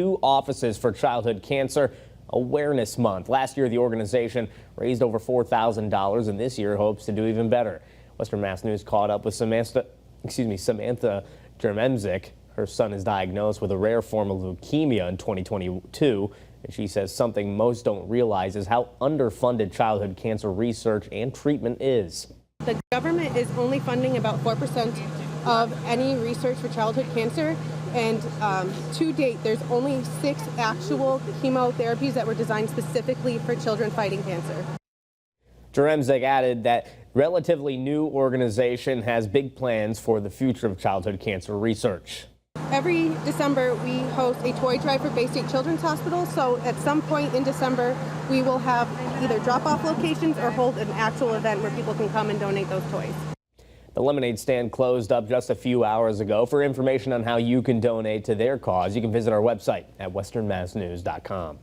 2 offices for childhood cancer awareness month. Last year, the organization raised over $4,000, and this year hopes to do even better. Western Mass News caught up with Samantha Jermemzik. Her son is diagnosed with a rare form of leukemia in 2022, and she says something most don't realize is how underfunded childhood cancer research and treatment is. The government is only funding about 4% of any research for childhood cancer, and to date there's only 6 actual chemotherapies that were designed specifically for children fighting cancer. Jeremzik added that relatively new organization has big plans for the future of childhood cancer research. Every December we host a toy drive for Bay State Children's Hospital, so at some point in December we will have either drop-off locations or hold an actual event where people can come and donate those toys. The lemonade stand closed up just a few hours ago. For information on how you can donate to their cause, you can visit our website at westernmassnews.com.